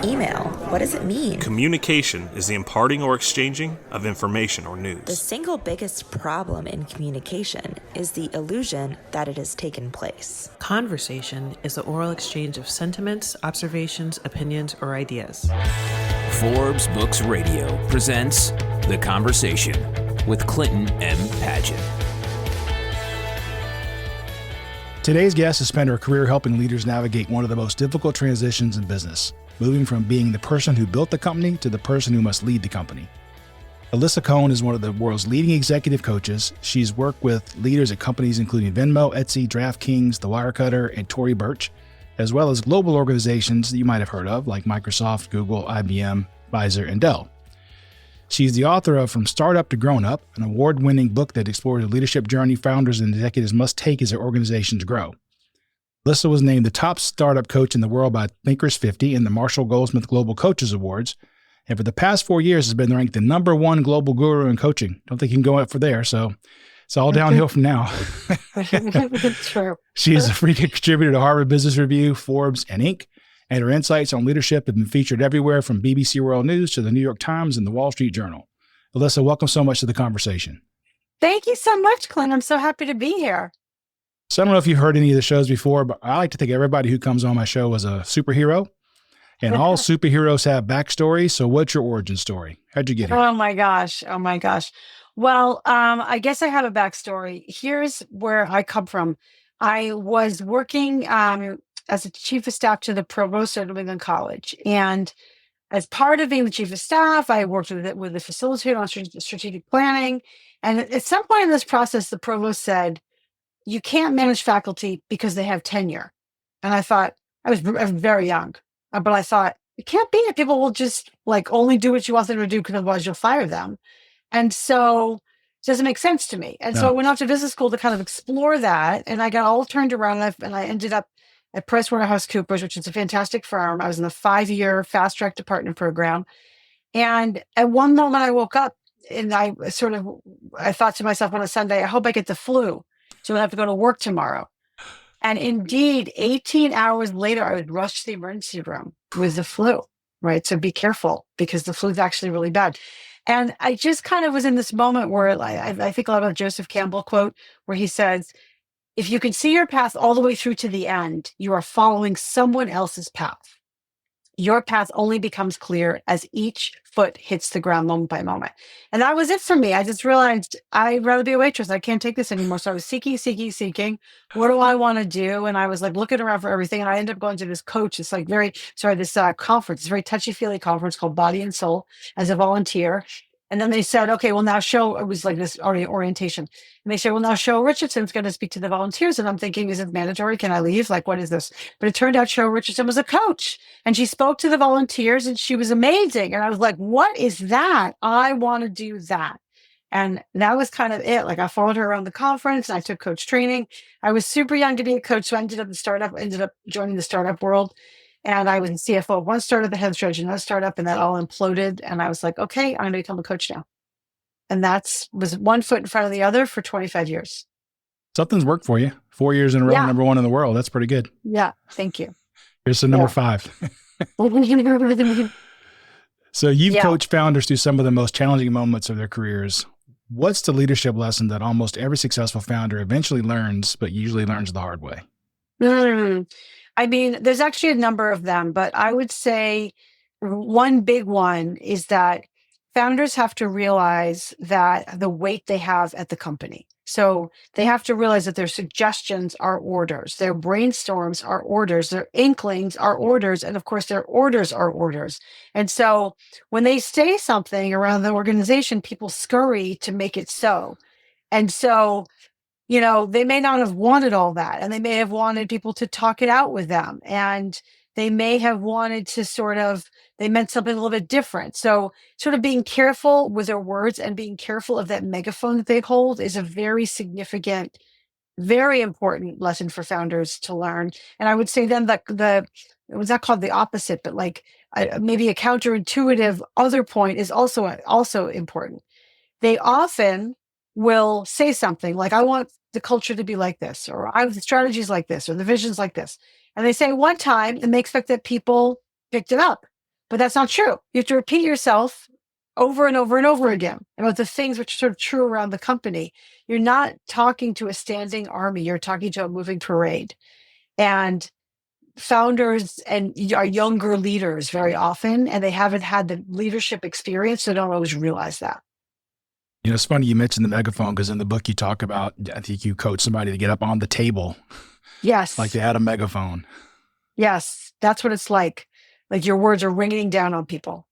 email? What does it mean? Communication is the imparting or exchanging of information or news. The single biggest problem in communication is the illusion that it has taken place. Conversation is the oral exchange of sentiments, observations, opinions, or ideas. Forbes Books Radio presents The Conversation with Clinton M. Padgett. Today's guest has spent her career helping leaders navigate one of the most difficult transitions in business, moving from being the person who built the company to the person who must lead the company. Alisa Cohn is one of the world's leading executive coaches. She's worked with leaders at companies including Venmo, Etsy, DraftKings, The Wirecutter, and Tory Burch, as well as global organizations that you might have heard of like Microsoft, Google, IBM, Pfizer, and Dell. She's the author of From Startup to Grown Up, an award-winning book that explores the leadership journey founders and executives must take as their organizations grow. Alisa was named the top startup coach in the world by Thinkers 50 and the Marshall Goldsmith Global Coaches Awards, and for the past 4 years has been ranked the #1 global guru in coaching. Don't think you can go up for there, so it's all downhill from now. True. She is a frequent contributor to Harvard Business Review, Forbes, and Inc., and her insights on leadership have been featured everywhere from BBC World News to the New York Times and the Wall Street Journal. Alisa, welcome so much to the conversation. Thank you so much, Clint. I'm so happy to be here. So I don't know if you've heard any of the shows before, but I like to think everybody who comes on my show is a superhero, and all superheroes have backstories. So what's your origin story? How'd you get here? Oh my gosh. Well, I guess I have a backstory. Here's where I come from. I was working as a chief of staff to the provost at New England College. And as part of being the chief of staff, I worked with the facilitator on strategic planning. And at some point in this process, the provost said, you can't manage faculty because they have tenure. And I thought, I was very young, but I thought, it can't be that people will just only do what you want them to do because otherwise you'll fire them. And so it doesn't make sense to me. And so I went off to business school to kind of explore that. And I got all turned around and I ended up at PricewaterhouseCoopers, which is a fantastic firm. I was in the 5-year fast track department program. And at one moment I woke up and I thought to myself on a Sunday, I hope I get the flu, so I don't have to go to work tomorrow. And indeed, 18 hours later, I would rush to the emergency room with the flu, right? So be careful because the flu is actually really bad. And I just kind of was in this moment where I think a lot of Joseph Campbell quote where he says, if you can see your path all the way through to the end, you are following someone else's path. Your path only becomes clear as each foot hits the ground moment by moment. And that was it for me. I just realized I'd rather be a waitress. I can't take this anymore. So I was seeking. What do I want to do? And I was looking around for everything. And I ended up going to this coach. It's this conference, this very touchy-feely conference called Body and Soul as a volunteer. And then they said, okay, well now it was like this orientation. And they said, well now Cheryl Richardson's going to speak to the volunteers. And I'm thinking, is it mandatory? Can I leave? What is this? But it turned out Cheryl Richardson was a coach and she spoke to the volunteers and she was amazing. And I was like, what is that? I want to do that. And that was kind of it. I followed her around the conference and I took coach training. I was super young to be a coach. So I ended up joining the startup world. And I was CFO of one startup, the head of strategy of another startup, and that all imploded. And I was like, okay, I'm going to become a coach now. And that was one foot in front of the other for 25 years. Something's worked for you. 4 years in a row, #1 in the world. That's pretty good. Yeah, thank you. Here's the number 5. So you've coached founders through some of the most challenging moments of their careers. What's the leadership lesson that almost every successful founder eventually learns, but usually learns the hard way? There's actually a number of them, but I would say one big one is that founders have to realize that the weight they have at the company. So they have to realize that their suggestions are orders, their brainstorms are orders, their inklings are orders, and of course their orders are orders. And so when they say something around the organization, people scurry to make it so. And so they may not have wanted all that, and they may have wanted people to talk it out with them, and they may have wanted to they meant something a little bit different. So sort of being careful with their words and being careful of that megaphone that they hold is a very significant, very important lesson for founders to learn. And I would say then that it was not called the opposite, but maybe a counterintuitive other point is also important. They often will say something like, I want the culture to be like this, or I have the strategies like this, or the visions like this. And they say one time and they expect that people picked it up. But that's not true. You have to repeat yourself over and over and over again about the things which are sort of true around the company. You're not talking to a standing army. You're talking to a moving parade. And founders and are younger leaders very often, and they haven't had the leadership experience, so they don't always realize that. It's funny you mentioned the megaphone because in the book you talk about, I think you coach somebody to get up on the table. Yes. Like they had a megaphone. Yes, that's what it's like. Like your words are ringing down on people.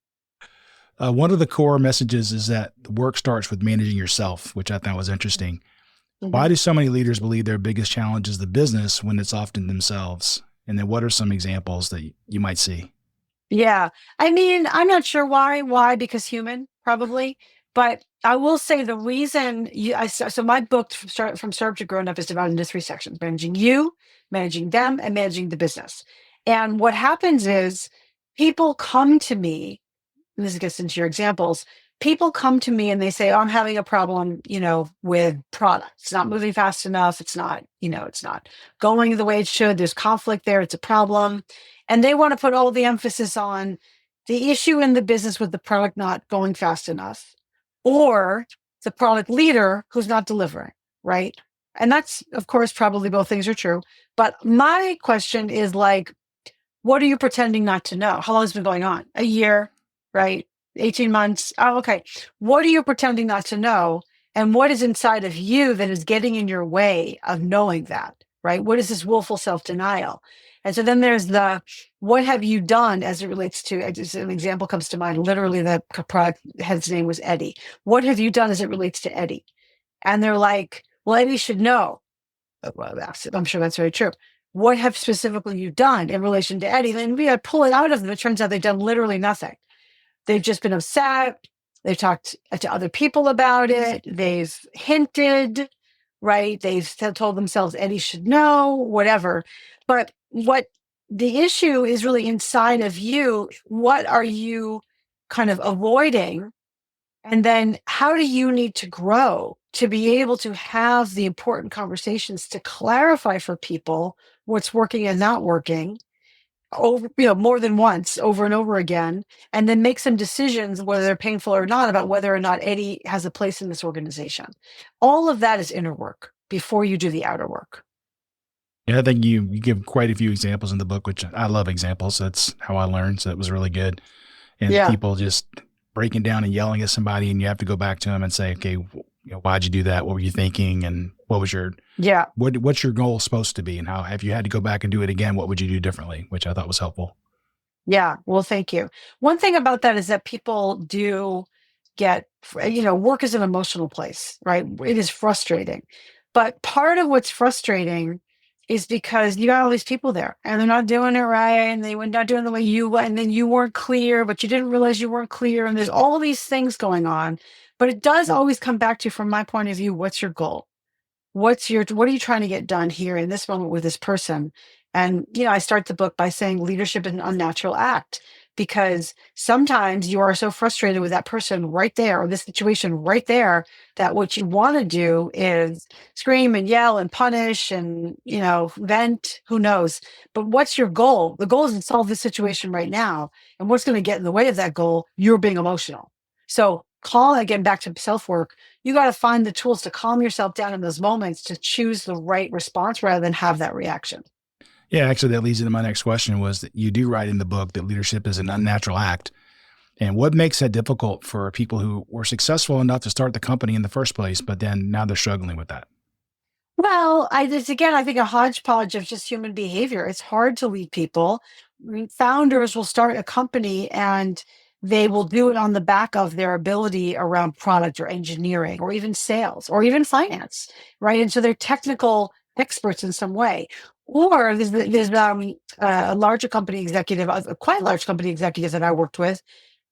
One of the core messages is that the work starts with managing yourself, which I thought was interesting. Mm-hmm. Why do so many leaders believe their biggest challenge is the business when it's often themselves? And then what are some examples that you might see? Yeah. I mean, I'm not sure why. Why? Because human, probably. But I will say the reason so my book from Startup to Grown Up is divided into 3 sections: managing you, managing them, and managing the business. And what happens is people come to me, and this gets into your examples. People come to me and they say, oh, I'm having a problem, with product. It's not moving fast enough. It's not, it's not going the way it should. There's conflict there. It's a problem. And they want to put all the emphasis on the issue in the business with the product not going fast enough, or the product leader who's not delivering, right? And that's, of course, probably both things are true. But my question is like, what are you pretending not to know? How long has it been going on? A year, right? 18 months. Oh, okay. What are you pretending not to know? And what is inside of you that is getting in your way of knowing that, right? What is this willful self-denial? And so then there's what have you done as it relates to, just an example comes to mind, literally the product head's name was Eddie. What have you done as it relates to Eddie? And they're like, well, Eddie should know. Well, I'm sure that's very true. What have specifically you done in relation to Eddie? Then we pull it out of them. It turns out they've done literally nothing. They've just been upset. They've talked to other people about it. They've hinted, right? They've told themselves Eddie should know, whatever. But what the issue is really inside of you, what are you kind of avoiding? And then how do you need to grow to be able to have the important conversations to clarify for people what's working and not working over, more than once, over and over again, and then make some decisions, whether they're painful or not, about whether or not Eddie has a place in this organization. All of that is inner work before you do the outer work. Yeah, I think you give quite a few examples in the book, which I love examples. That's how I learned. So it was really good. And people just breaking down and yelling at somebody, and you have to go back to them and say, okay, why'd you do that? What were you thinking? And what was your, what's your goal supposed to be? And how, if you had to go back and do it again, what would you do differently? Which I thought was helpful. Yeah. Well, thank you. One thing about that is that people do get, work is an emotional place, right? It is frustrating. But part of what's frustrating is because you got all these people there and they're not doing it right. And they were not doing the way you, and then you weren't clear, but you didn't realize you weren't clear. And there's all these things going on, but it does always come back to, from my point of view, what's your goal? What are you trying to get done here in this moment with this person? And, I start the book by saying leadership is an unnatural act, because sometimes you are so frustrated with that person right there, or this situation right there, that what you want to do is scream and yell and punish and, vent, who knows. But what's your goal? The goal is to solve this situation right now. And what's going to get in the way of that goal? You're being emotional. So again, back to self-work, you got to find the tools to calm yourself down in those moments to choose the right response rather than have that reaction. Yeah, actually, that leads into my next question, was that you do write in the book that leadership is an unnatural act. And what makes that difficult for people who were successful enough to start the company in the first place, but then now they're struggling with that? Well, I think a hodgepodge of just human behavior. It's hard to lead people. I mean, founders will start a company and they will do it on the back of their ability around product or engineering or even sales or even finance, right? And so they're technical experts in some way. Or there's a larger company executive, a quite large company executive that I worked with,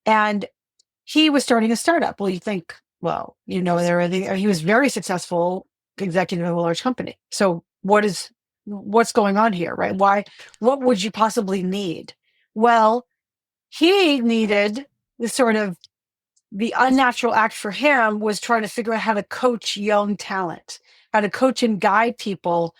and he was starting a startup. Well, you think, he was very successful executive of a large company. So what's going on here, right? What would you possibly need? Well, he needed the unnatural act for him was trying to figure out how to coach young talent, how to coach and guide people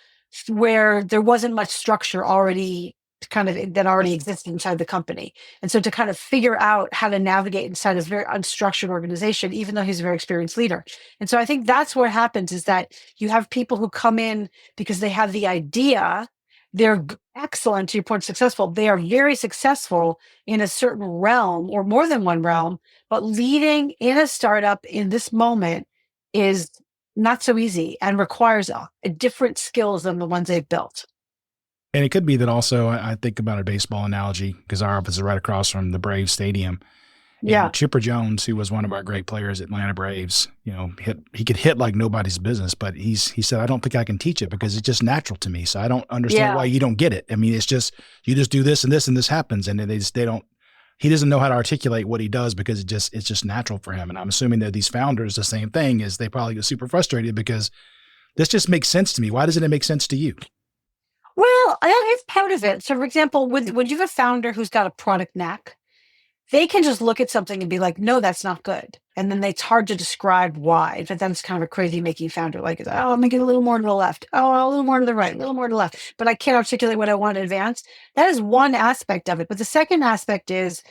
where there wasn't much structure already kind of that already existed inside the company. And so to kind of figure out how to navigate inside a very unstructured organization, even though he's a very experienced leader. And so I think that's what happens, is that you have people who come in because they have the idea. They're excellent, to your point, successful. They are very successful in a certain realm or more than one realm, but leading in a startup in this moment is not so easy and requires different skills than the ones they've built. And it could be that also, I think about a baseball analogy, because our office is right across from the Braves stadium. Yeah. And Chipper Jones, who was one of our great players at Atlanta Braves, he could hit like nobody's business, but he said, I don't think I can teach it because it's just natural to me. So I don't understand why you don't get it. I mean, it's just, you just do this and this happens. And he doesn't know how to articulate what he does because it's just natural for him. And I'm assuming that these founders, the same thing, is they probably get super frustrated because this just makes sense to me. Why doesn't it make sense to you? Well, that is part of it. So for example, when you have a founder who's got a product knack, they can just look at something and be like, no, that's not good. And then it's hard to describe why. But then it's kind of a crazy making founder. Like, oh, I'm making a little more to the left. Oh, a little more to the right, a little more to the left. But I can't articulate what I want in advance. That is one aspect of it. But the second aspect is,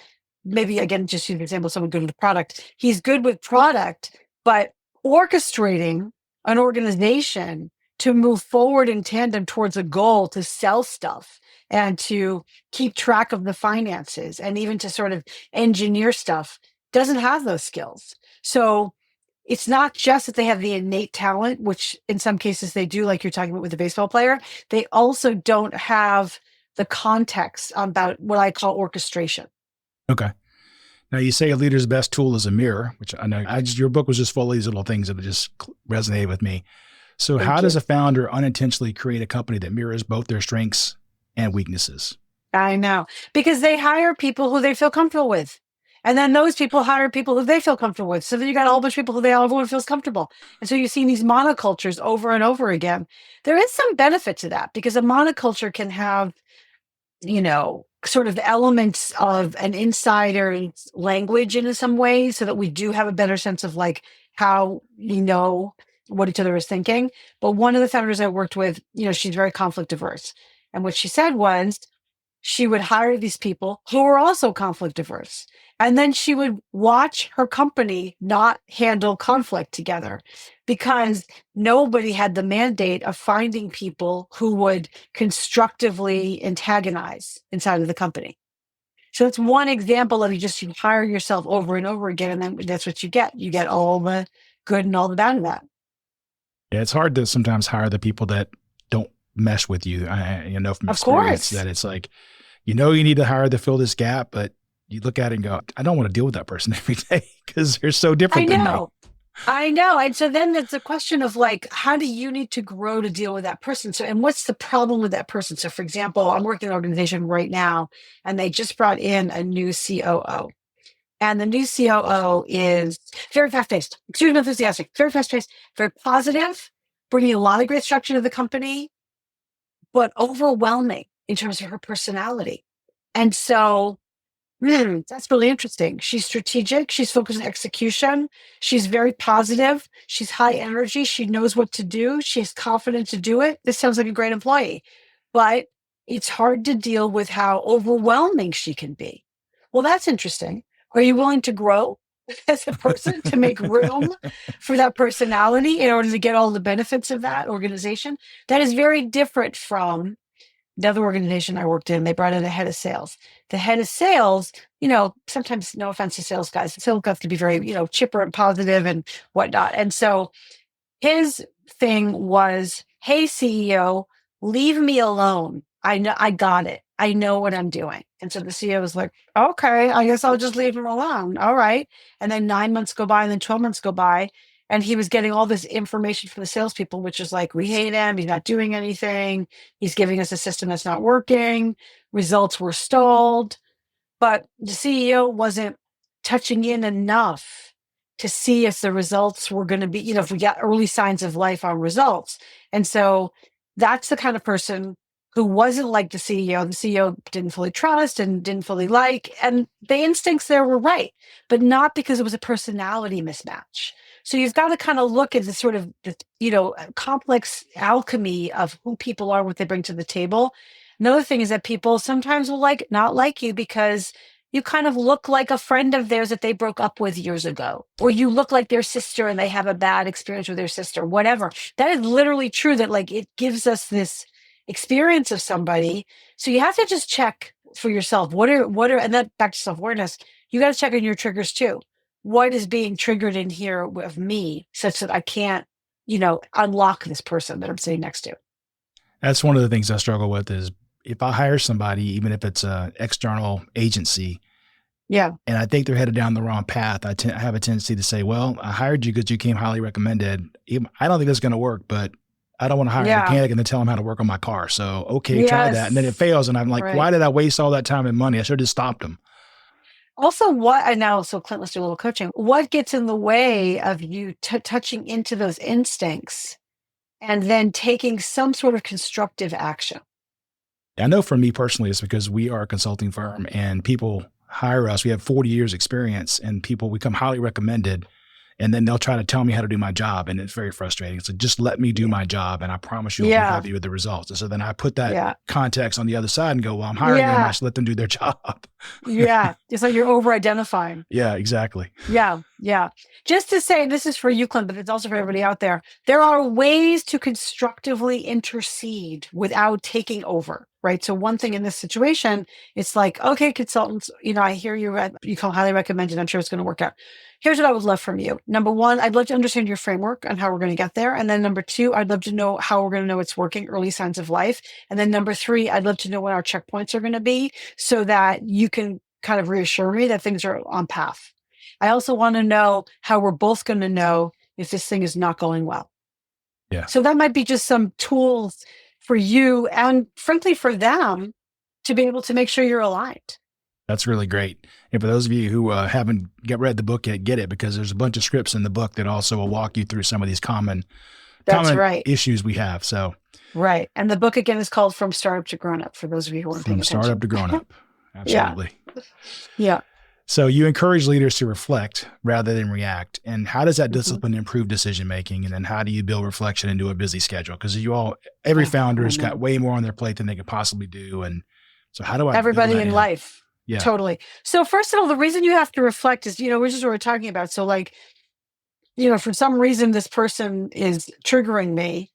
maybe, again, just use an example of someone good with product. He's good with product, but orchestrating an organization to move forward in tandem towards a goal to sell stuff and to keep track of the finances and even to sort of engineer stuff doesn't have those skills. So it's not just that they have the innate talent, which in some cases they do, like you're talking about with the baseball player. They also don't have the context about what I call orchestration. Okay. Now you say a leader's best tool is a mirror, which I know your book was just full of these little things that just resonated with me. So how does a founder unintentionally create a company that mirrors both their strengths and weaknesses? I know, because they hire people who they feel comfortable with. And then those people hire people who they feel comfortable with. So then you got a whole bunch of people who everyone feels comfortable. And so you've seen these monocultures over and over again. There is some benefit to that because a monoculture can have, sort of elements of an insider's language in some ways, so that we do have a better sense of like how what each other is thinking. But one of the founders I worked with, she's very conflict averse. And what she said was she would hire these people who were also conflict averse. And then she would watch her company not handle conflict together because nobody had the mandate of finding people who would constructively antagonize inside of the company. So it's one example of you hire yourself over and over again, and then that's what you get. You get all the good and all the bad of that. Yeah, it's hard to sometimes hire the people that don't mesh with you. I know from experience that it's like, you need to hire to fill this gap, but you look at it and go, I don't want to deal with that person every day because they're so different than me. I know. And so then there's a question of like, how do you need to grow to deal with that person? So, and what's the problem with that person? So for example, I'm working in an organization right now and they just brought in a new COO. And the new COO is very fast-paced, extremely enthusiastic, very fast-paced, very positive, bringing a lot of great structure to the company, but overwhelming in terms of her personality. And so that's really interesting. She's strategic. She's focused on execution. She's very positive. She's high energy. She knows what to do. She's confident to do it. This sounds like a great employee, but it's hard to deal with how overwhelming she can be. Well, that's interesting. Are you willing to grow as a person to make room for that personality in order to get all the benefits of that organization? That is very different from the other organization I worked in. They brought in a head of sales. The head of sales, sometimes, no offense to sales guys, sales guys can be very, chipper and positive and whatnot. And so his thing was, hey, CEO, leave me alone. I know, I got it. I know what I'm doing. And so the CEO was like, okay, I guess I'll just leave him alone. All right. And then 9 months go by and then 12 months go by. And he was getting all this information from the salespeople, which is like, we hate him. He's not doing anything. He's giving us a system that's not working. Results were stalled. But the CEO wasn't touching in enough to see if the results were going to be, if we got early signs of life on results. And so that's the kind of person who wasn't like the CEO. The CEO didn't fully trust and didn't fully like, and the instincts there were right, but not because it was a personality mismatch. So you've got to kind of look at the sort of, complex alchemy of who people are, what they bring to the table. Another thing is that people sometimes will not like you because you kind of look like a friend of theirs that they broke up with years ago, or you look like their sister and they have a bad experience with their sister, whatever. That is literally true, that like it gives us this experience of somebody. So you have to just check for yourself. What are, and that back to self-awareness, you got to check on your triggers too. What is being triggered in here of me such that I can't, unlock this person that I'm sitting next to? That's one of the things I struggle with is if I hire somebody, even if it's an external agency, Yeah. and I think they're headed down the wrong path, I have a tendency to say, well, I hired you because you came highly recommended. I don't think that's going to work, but I don't want to hire a Yeah. mechanic and then tell them how to work on my car. So, okay, try Yes. that. And then it fails. And I'm like, Right. why did I waste all that time and money? I should have just stopped them. Also, so Clint, let's do a little coaching. What gets in the way of you touching into those instincts and then taking some sort of constructive action? I know for me personally, it's because we are a consulting firm and people hire us. We have 40 years experience and people become highly recommended. And then they'll try to tell me how to do my job. And it's very frustrating. So just let me do my job. And I promise you I'll be happy with the results. And so then I put that context on the other side and go, well, I'm hiring them. I should let them do their job. Yeah. It's like you're over identifying. Yeah, exactly. Yeah. Yeah. Just to say, this is for you, Clint, but it's also for everybody out there. There are ways to constructively intercede without taking over, right? So one thing in this situation, it's like, okay, consultants, I hear you call highly recommended. I'm sure it's going to work out. Here's what I would love from you. Number one, I'd love to understand your framework and how we're going to get there. And then number two, I'd love to know how we're going to know it's working, early signs of life. And then number three, I'd love to know what our checkpoints are going to be so that you can kind of reassure me that things are on path. I also want to know how we're both going to know if this thing is not going well. Yeah. So that might be just some tools for you and frankly for them to be able to make sure you're aligned. That's really great. And for those of you who haven't read the book yet, get it, because there's a bunch of scripts in the book that also will walk you through some of these common issues we have. So right. And the book again is called From Startup to Grown Up for those of you who aren't paying attention. From Startup to Grown Up. Absolutely. Yeah. So you encourage leaders to reflect rather than react. And how does that discipline improve decision making? And then how do you build reflection into a busy schedule? Because every founder has got way more on their plate than they could possibly do. And so how do I everybody in life? Yeah. Totally. So first of all, the reason you have to reflect is, which is what we're talking about. So like, for some reason, this person is triggering me.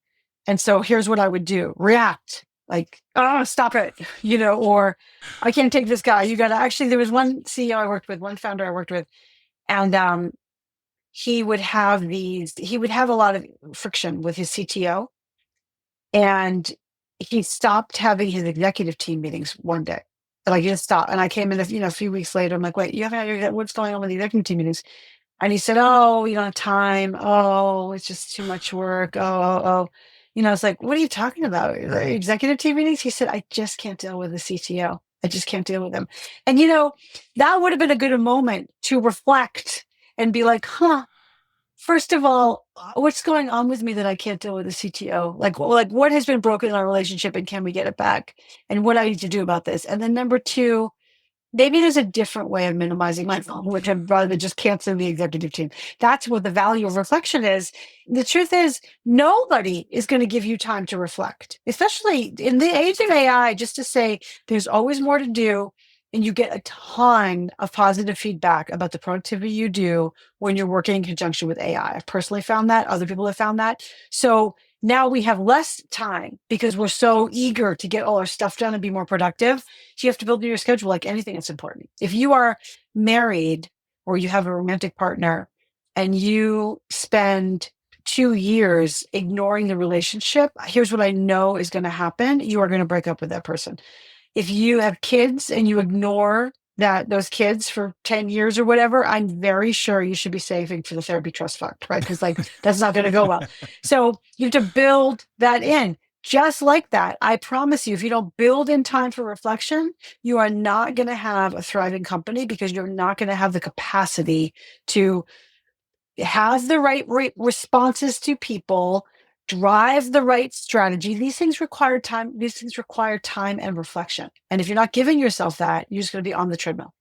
And so here's what I would do. React. Like, oh, stop it, or I can't take this guy. There was one CEO I worked with, one founder I worked with, and he would have a lot of friction with his CTO. And he stopped having his executive team meetings one day. Like, he just stopped. And I came in, a few weeks later. I'm like, wait, what's going on with the executive team meetings? And he said, oh, you don't have time. Oh, it's just too much work. Oh. It's like, what are you talking about? The executive team meetings? He said, I just can't deal with the CTO. I just can't deal with him. And, that would have been a good moment to reflect and be like, first of all, what's going on with me that I can't deal with the CTO? Like what has been broken in our relationship and can we get it back? And what I need to do about this? And then number two, maybe there's a different way of minimizing my phone, which I'm rather than just canceling the executive team. That's what the value of reflection is. The truth is, nobody is going to give you time to reflect, especially in the age of AI, just to say there's always more to do. And you get a ton of positive feedback about the productivity you do when you're working in conjunction with AI. I've personally found that. Other people have found that. So now we have less time because we're so eager to get all our stuff done and be more productive. So you have to build your schedule like anything that's important. If you are married or you have a romantic partner and you spend 2 years ignoring the relationship, here's what I know is going to happen. You are going to break up with that person. If you have kids and you ignore those kids for 10 years or whatever, I'm very sure you should be saving for the therapy trust fund, right? Because that's not going to go well. So you have to build that in. Just like that, I promise you, if you don't build in time for reflection, you are not going to have a thriving company because you're not going to have the capacity to have the right responses to people, drive the right strategy. These things require time. These things require time and reflection. And if you're not giving yourself that, you're just going to be on the treadmill.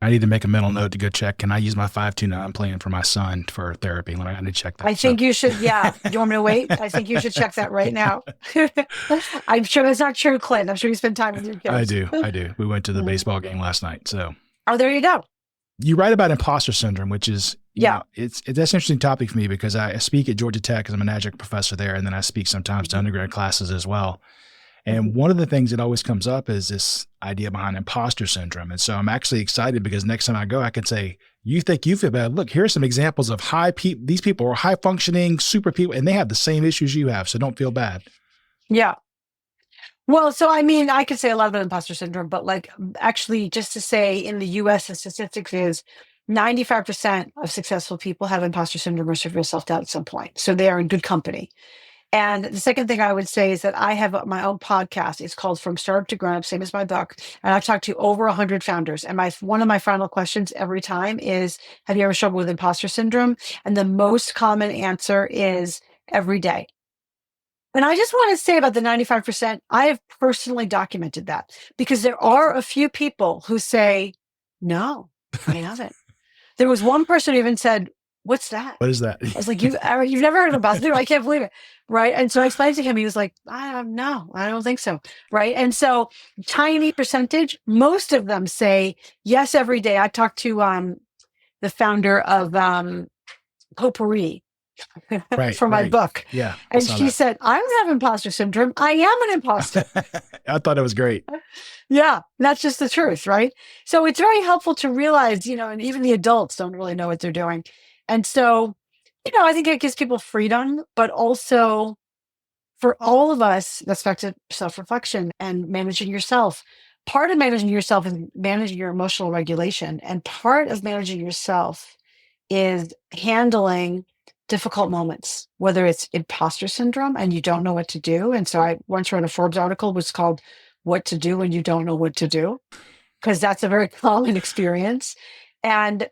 I need to make a mental note to go check. Can I use my 529 plan for my son for therapy? I need to check that. I think you should. Yeah. Do you want me to wait? I think you should check that right now. I'm sure that's not true, Clint. I'm sure you spend time with your kids. I do. We went to the baseball game last night. So. Oh, there you go. You write about imposter syndrome, which is, yeah, that's an interesting topic for me because I speak at Georgia Tech because I'm an adjunct professor there. And then I speak sometimes to undergrad classes as well. And one of the things that always comes up is this idea behind imposter syndrome. And so I'm actually excited because next time I go, I can say, you think you feel bad. Look, here's some examples of these people are high functioning, super people, and they have the same issues you have. So don't feel bad. Yeah. Well, so I mean, I could say a lot about imposter syndrome, but like actually just to say in the US, the statistics is 95% of successful people have imposter syndrome or severe self-doubt at some point. So they are in good company. And the second thing I would say is that I have my own podcast. It's called From Startup to Grown Up, same as my book. And I've talked to over 100 founders. And one of my final questions every time is, have you ever struggled with imposter syndrome? And the most common answer is every day. And I just want to say about the 95%, I have personally documented that because there are a few people who say, no, I haven't. There was one person who even said, what's that? What is that? I was like, you've never heard of imposter syndrome? I can't believe it. Right. And so I explained to him, he was like, no, I don't think so. Right. And so tiny percentage, most of them say yes every day. I talked to the founder of Potpourri for my book. Yeah. And she said, I don't have imposter syndrome. I am an imposter. I thought it was great. Yeah, that's just the truth, right? So it's very helpful to realize, and even the adults don't really know what they're doing. And so, I think it gives people freedom, but also for all of us, that's back to self-reflection and managing yourself. Part of managing yourself is managing your emotional regulation. And part of managing yourself is handling difficult moments, whether it's imposter syndrome and you don't know what to do. And so I once read a Forbes article was called What to Do When You Don't Know What to Do, because that's a very common experience. And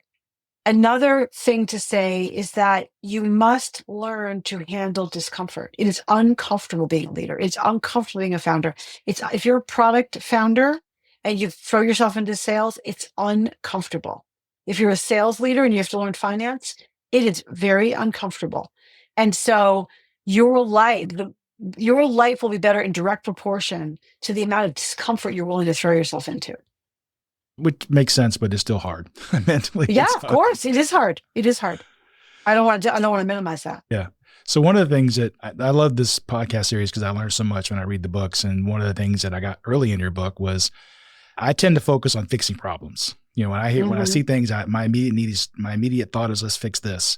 another thing to say is that you must learn to handle discomfort. It is uncomfortable being a leader. It's uncomfortable being a founder. If you're a product founder and you throw yourself into sales, it's uncomfortable. If you're a sales leader and you have to learn finance, it is very uncomfortable. And so your life will be better in direct proportion to the amount of discomfort you're willing to throw yourself into. Which makes sense, but it's still hard mentally. Yeah, of course. It is hard. It is hard. I don't want to minimize that. Yeah. So one of the things that I love this podcast series because I learned so much when I read the books. And one of the things that I got early in your book was I tend to focus on fixing problems. When I see things, my immediate thought is let's fix this,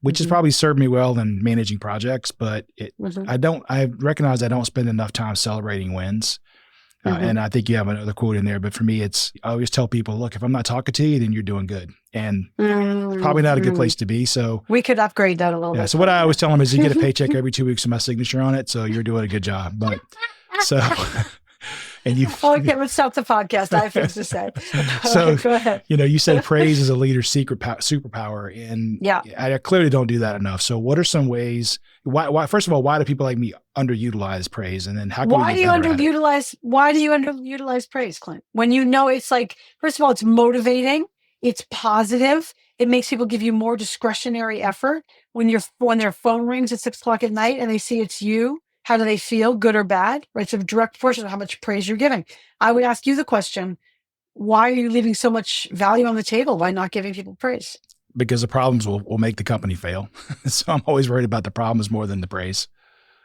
which has probably served me well in managing projects. But I recognize I don't spend enough time celebrating wins. And I think you have another quote in there, but for me, I always tell people, look, if I'm not talking to you, then you're doing good. And probably not a good place to be. So we could upgrade that a little bit. So what I always tell them is you get a paycheck every 2 weeks with my signature on it. So you're doing a good job. But so, and you. Okay, let's stop the podcast. I have things to say. So, go ahead. You said praise is a leader's secret superpower. And I clearly don't do that enough. So what are some ways, why, first of all, why do people like me underutilize praise? And then how can why do you underutilize praise, Clint? When it's like, first of all, it's motivating. It's positive. It makes people give you more discretionary effort. When their phone rings at 6:00 at night and they see it's you, how do they feel, good or bad? Right. So direct proportion of how much praise you're giving. I would ask you the question, why are you leaving so much value on the table? Why not giving people praise? Because the problems will make the company fail. So I'm always worried about the problems more than the praise.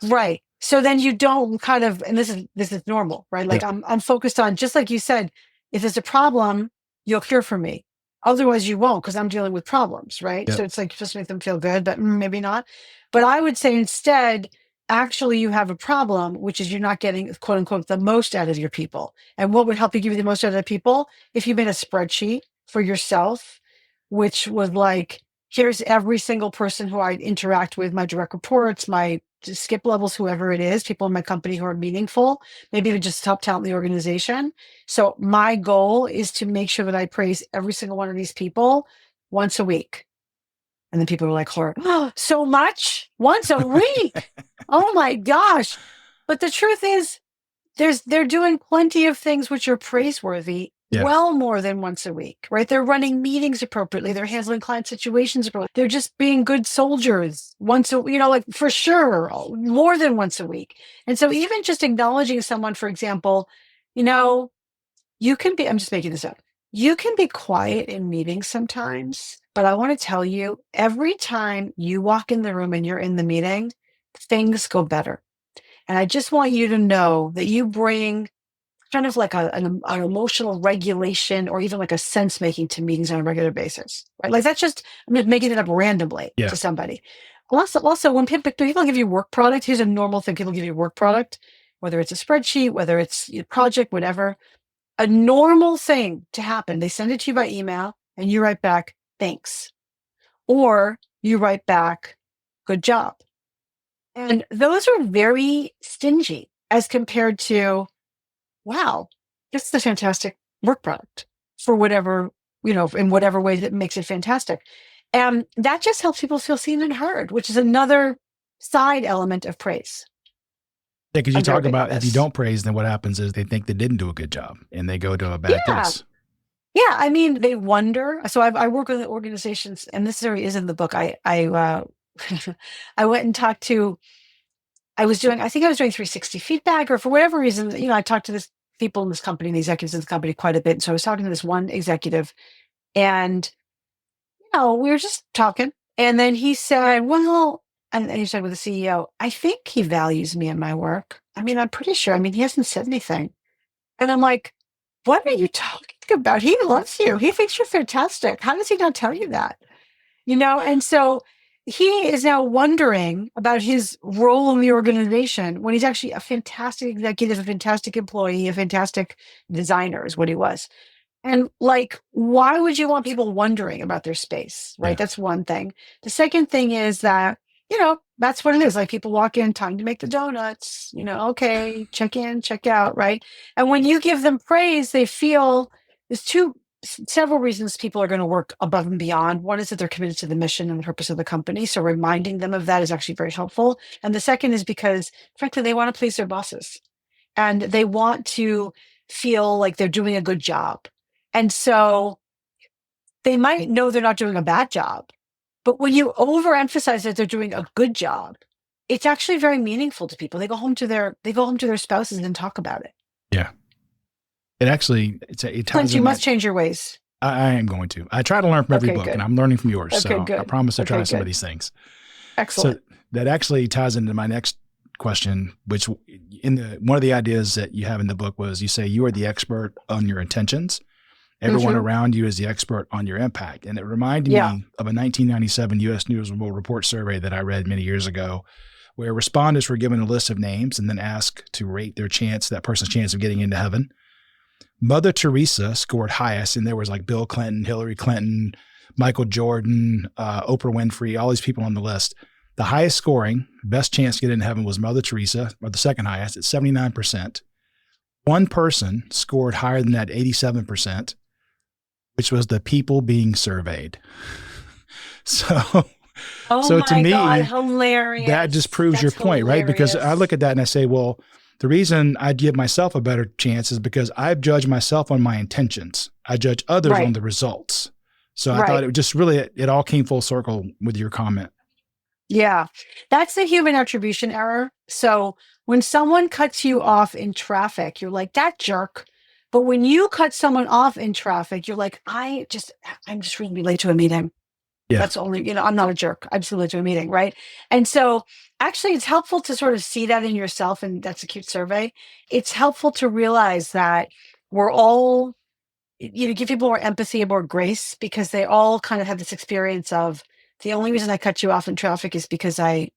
Right. So then you don't and this is normal, right? Like I'm focused on, just like you said, if there's a problem, you'll hear from me. Otherwise you won't, because I'm dealing with problems, right? Yep. So it's like, supposed to make them feel good, but maybe not. But I would say instead, actually you have a problem, which is you're not getting, quote unquote, the most out of your people. And what would help you give you the most out of the people? If you made a spreadsheet for yourself, which was like, here's every single person who I interact with, my direct reports, my skip levels, whoever it is, people in my company who are meaningful, maybe even just top talent in the organization. So my goal is to make sure that I praise every single one of these people once a week. And then people were like, oh, so much? Once a week? Oh my gosh. But the truth is, they're doing plenty of things which are praiseworthy Yeah. well more than once a week, right? They're running meetings appropriately. They're handling client situations appropriately. They're just being good soldiers once a, like for sure, more than once a week. And so even just acknowledging someone, for example, you can be, I'm just making this up. You can be quiet in meetings sometimes, but I want to tell you, every time you walk in the room and you're in the meeting, things go better. And I just want you to know that you bring kind of like an emotional regulation or even like a sense making to meetings on a regular basis, right? Like that's just, I'm just making it up randomly Yeah. to somebody. Also, when people give you work product, here's a normal thing. People give you work product, whether it's a spreadsheet, whether it's a project, whatever, a normal thing to happen. They send it to you by email and you write back, thanks. Or you write back, good job. And those are very stingy as compared to, wow, this is a fantastic work product for whatever, in whatever way that makes it fantastic. And that just helps people feel seen and heard, which is another side element of praise. Yeah, because you I'm very talk big on about if you this. don't praise, then what happens is they think they didn't do a good job and they go to a bad Yeah. place. Yeah. I mean, they wonder. So I work with organizations, and this area is in the book. I I went and talked to, I think I was doing 360 feedback, or for whatever reason, I talked to this people in this company, the executives in this company quite a bit. And so I was talking to this one executive, and we were just talking. And then he said, well, and he said with the CEO, I think he values me and my work. I mean, I'm pretty sure. I mean, he hasn't said anything. And I'm like, what are you talking about? He loves you. He thinks you're fantastic. How does he not tell you that? And so he is now wondering about his role in the organization when he's actually a fantastic executive, a fantastic employee, a fantastic designer is what he was. And like, why would you want people wondering about their space? Right. Yeah. That's one thing. The second thing is that, that's what it is. Like people walk in, time to make the donuts, okay, check in, check out. Right. And when you give them praise, they feel there's several reasons people are going to work above and beyond. One is that they're committed to the mission and the purpose of the company. So reminding them of that is actually very helpful. And the second is because, frankly, they want to please their bosses and they want to feel like they're doing a good job. And so they might know they're not doing a bad job, but when you overemphasize that they're doing a good job, it's actually very meaningful to people. They go home to their spouses and talk about it. Yeah. It actually, it ties Clint, you in must change your ways. I am going to. I try to learn from every Okay, book, good. and I'm learning from yours. Okay, So good. I promise to try Okay, some of good. these things. Excellent. So that actually ties into my next question, which one of the ideas that you have in the book was you say you are the expert on your intentions. Everyone around you is the expert on your impact. And it reminded me of a 1997 U.S. News and World Report survey that I read many years ago, where respondents were given a list of names and then asked to rate that person's chance of getting into heaven. Mother Teresa scored highest, and there was like Bill Clinton, Hillary Clinton, Michael Jordan, Oprah Winfrey, all these people on the list. The highest scoring, best chance to get into heaven was Mother Teresa, or the second highest at 79%. One person scored higher than that, 87%, which was the people being surveyed. So to me, God, hilarious. that just proves your point, right? Because I look at that and I say, well, the reason I give myself a better chance is because I've judged myself on my intentions. I judge others on the results. So I thought it just really, it all came full circle with your comment. Yeah, that's the human attribution error. So when someone cuts you off in traffic, you're like, that jerk. But when you cut someone off in traffic, you're like, I'm just really late to a meeting. Yeah. That's only, I'm not a jerk. I'm just late to a meeting. Right. And so actually it's helpful to sort of see that in yourself. And that's a cute survey. It's helpful to realize that we're all, give people more empathy and more grace because they all kind of have this experience of the only reason I cut you off in traffic is because I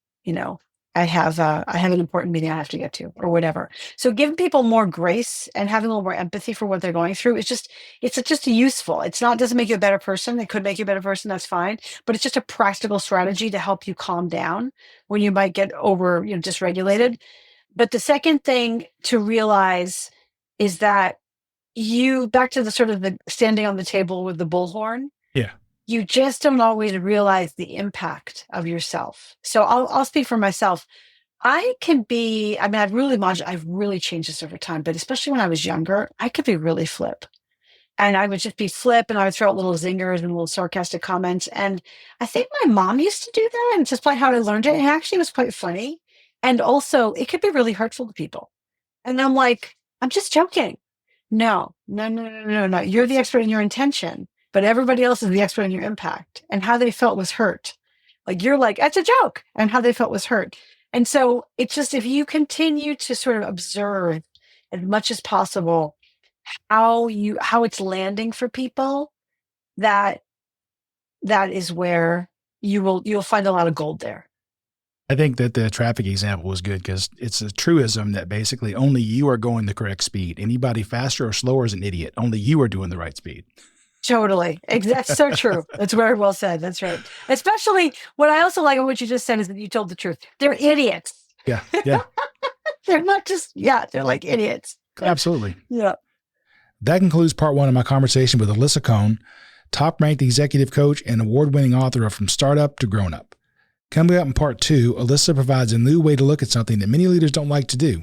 have an important meeting I have to get to or whatever. So giving people more grace and having a little more empathy for what they're going through is just useful. Doesn't make you a better person. It could make you a better person. That's fine. But it's just a practical strategy to help you calm down when you might get over, dysregulated. But the second thing to realize is that back to the sort of the standing on the table with the bullhorn. Yeah. You just don't always realize the impact of yourself. So I'll speak for myself. I've really changed this over time, but especially when I was younger, I could be really flip. And I would just be flip, and I would throw out little zingers and little sarcastic comments. And I think my mom used to do that, and just by how I learned it, it actually was quite funny. And also, it could be really hurtful to people. And I'm like, I'm just joking. No, no, no, no, no, no. You're the expert in your intention, but everybody else is the expert in your impact. And how they felt was hurt. Like, you're like, that's a joke. And how they felt was hurt. And so it's just, if you continue to sort of observe as much as possible how it's landing for people, that is where you'll find a lot of gold there. I think that the traffic example was good because it's a truism that basically only you are going the correct speed. Anybody faster or slower is an idiot. Only you are doing the right speed. Totally. That's so true. That's very well said. That's right. Especially what I also like of what you just said is that you told the truth. They're idiots. Yeah. Yeah. They're not just, they're like idiots. Absolutely. Yeah. That concludes part 1 of my conversation with Alisa Cohn, top-ranked executive coach and award-winning author of From Startup to Grown Up. Coming up in part 2, Alisa provides a new way to look at something that many leaders don't like to do,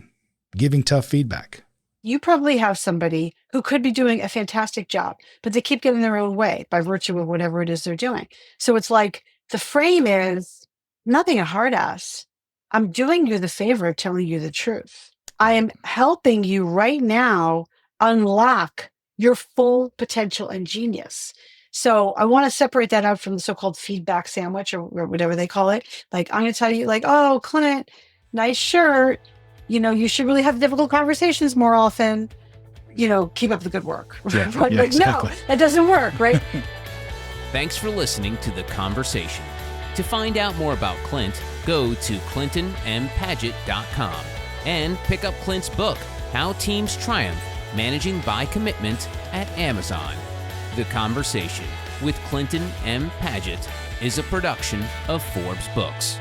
giving tough feedback. You probably have somebody who could be doing a fantastic job, but they keep getting their own way by virtue of whatever it is they're doing. So it's like the frame is nothing a hard ass. I'm doing you the favor of telling you the truth. I am helping you right now unlock your full potential and genius. So I want to separate that out from the so-called feedback sandwich or whatever they call it. Like, I'm going to tell you, like, oh, Clint, nice shirt. You should really have difficult conversations more often. Keep up the good work. Yeah, But yeah, exactly. No, that doesn't work, right? Thanks for listening to The Conversation. To find out more about Clint, go to clintonmpaget.com and pick up Clint's book, How Teams Triumph, Managing by Commitment, at Amazon. The Conversation with Clinton M. Paget is a production of Forbes Books.